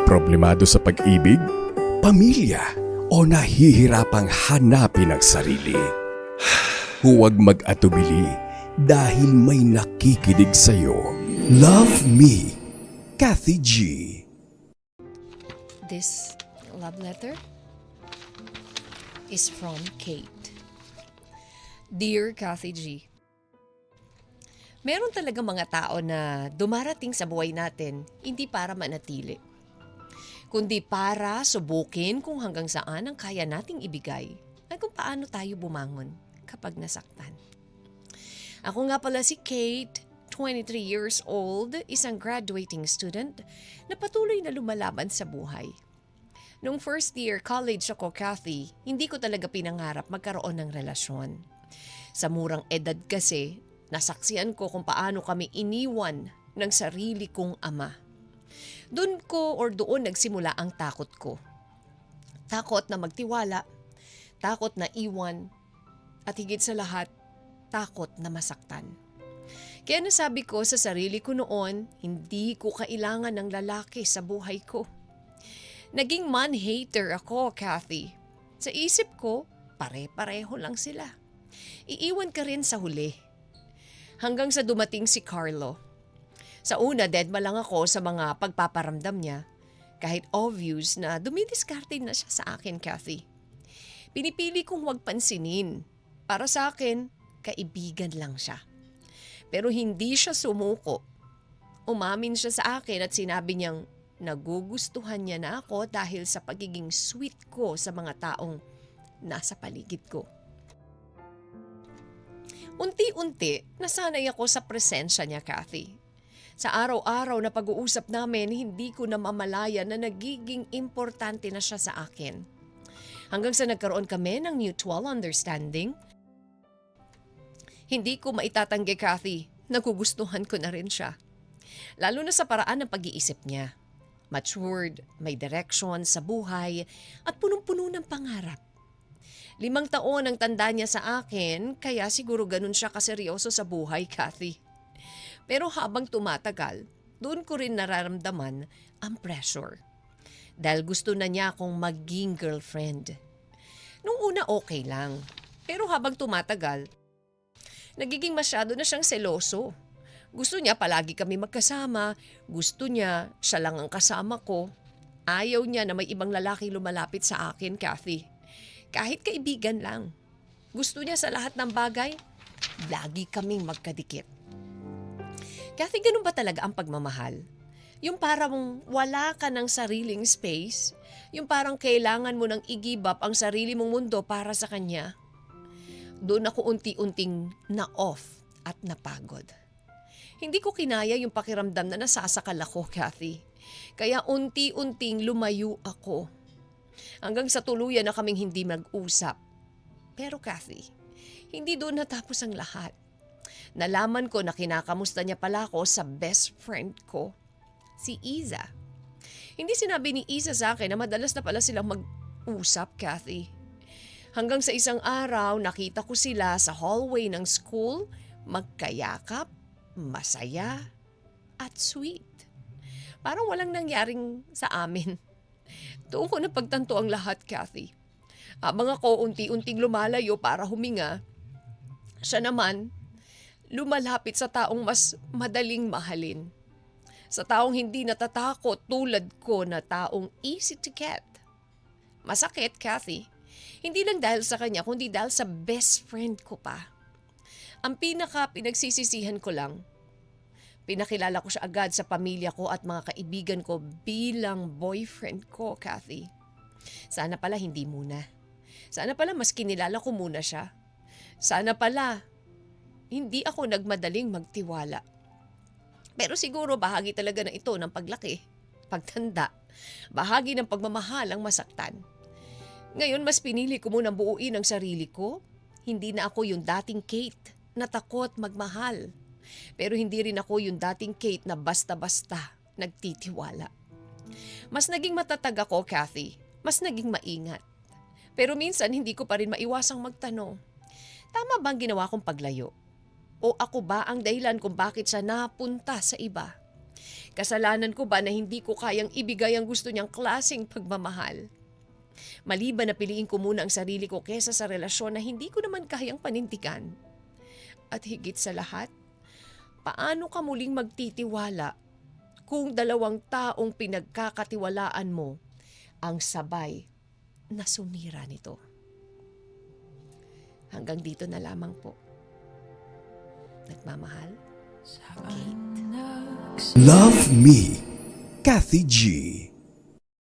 Problemado sa pag-ibig, pamilya, o nahihirapang hanapin ang sarili? Huwag mag-atubili dahil may nakikinig sa'yo. Love Me, Kathy G. This love letter is from Kate. Dear Kathy G, meron talaga mga tao na dumarating sa buhay natin hindi para manatili, kundi para subukin kung hanggang saan ang kaya nating ibigay at kung paano tayo bumangon kapag nasaktan. Ako nga pala si Kate, 23 years old, isang graduating student na patuloy na lumalaban sa buhay. Nung first year college ako, Kathy, hindi ko talaga pinangarap magkaroon ng relasyon. Sa murang edad kasi, nasaksihan ko kung paano kami iniwan ng sarili kong ama. Doon nagsimula ang takot ko. Takot na magtiwala, takot na iwan, at higit sa lahat, takot na masaktan. Kaya nasabi ko sa sarili ko noon, hindi ko kailangan ng lalaki sa buhay ko. Naging man-hater ako, Kathy. Sa isip ko, pare-pareho lang sila. Iiwan ka rin sa huli. Hanggang sa dumating si Carlo. Sa una, deadma lang ako sa mga pagpaparamdam niya. Kahit obvious na dumidiskarte na siya sa akin, Kathy. Pinipili kong huwag pansinin. Para sa akin, kaibigan lang siya. Pero hindi siya sumuko. Umamin siya sa akin at sinabi niyang nagugustuhan niya na ako dahil sa pagiging sweet ko sa mga taong nasa paligid ko. Unti-unti, nasanay ako sa presensya niya, Kathy. Sa araw-araw na pag-uusap namin, hindi ko namamalayan na nagiging importante na siya sa akin. Hanggang sa nagkaroon kami ng mutual understanding, hindi ko maitatanggi, Kathy, nagugustuhan ko na rin siya. Lalo na sa paraan ng pag-iisip niya. Matured, may direction sa buhay at punong-puno ng pangarap. 5 taon ang tanda niya sa akin, kaya siguro ganun siya kaseryoso sa buhay, Kathy. Pero habang tumatagal, doon ko rin nararamdaman ang pressure. Dahil gusto na niya akong maging girlfriend. Nung una okay lang, pero habang tumatagal, nagiging masyado na siyang seloso. Gusto niya palagi kami magkasama, gusto niya siya lang ang kasama ko. Ayaw niya na may ibang lalaki lumalapit sa akin, Kathy. Kahit kaibigan lang. Gusto niya sa lahat ng bagay, lagi kaming magkadikit. Kathy, ganun ba talaga ang pagmamahal? Yung parang wala ka ng sariling space? Yung parang kailangan mo nang i-give up ang sarili mong mundo para sa kanya? Doon ako unti-unting na-off at napagod. Hindi ko kinaya yung pakiramdam na nasasakal ako, Kathy. Kaya unti-unting lumayo ako. Hanggang sa tuluyan na kaming hindi mag-usap. Pero Kathy, hindi doon natapos ang lahat. Nalaman ko na kinakamusta niya pala ako sa best friend ko, si Iza. Hindi sinabi ni Iza sa akin na madalas na pala silang mag-usap, Kathy. Hanggang sa isang araw, nakita ko sila sa hallway ng school, magkayakap, masaya, at sweet. Parang walang nangyaring sa amin. Doon ko napagtanto ang lahat, Kathy. Habang ako unti-unting lumalayo para huminga, siya naman lumalapit sa taong mas madaling mahalin. Sa taong hindi natatakot tulad ko na taong easy to get. Masakit, Kathy. Hindi lang dahil sa kanya, kundi dahil sa best friend ko pa. Ang pinagsisisihan ko lang, pinakilala ko siya agad sa pamilya ko at mga kaibigan ko bilang boyfriend ko, Kathy. Sana pala hindi muna. Sana pala mas kinilala ko muna siya. Sana pala hindi ako nagmadaling magtiwala. Pero siguro bahagi talaga na ito ng paglaki, pagtanda, bahagi ng pagmamahal ang masaktan. Ngayon mas pinili ko munang buuin ang sarili ko. Hindi na ako yung dating Kate na takot magmahal. Pero hindi rin ako yung dating Kate na basta-basta nagtitiwala. Mas naging matatag ako, Kathy. Mas naging maingat. Pero minsan hindi ko pa rin maiwasang magtanong. Tama ba ang ginawa kong paglayo? O ako ba ang dahilan kung bakit siya napunta sa iba? Kasalanan ko ba na hindi ko kayang ibigay ang gusto niyang klaseng pagmamahal? Maliban na piliin ko muna ang sarili ko kesa sa relasyon na hindi ko naman kayang panintigan. At higit sa lahat, paano ka muling magtitiwala kung dalawang taong pinagkakatiwalaan mo ang sabay na sumira nito? Hanggang dito na lamang po. Nagmamahal, Kate. Love Me, Kathy G.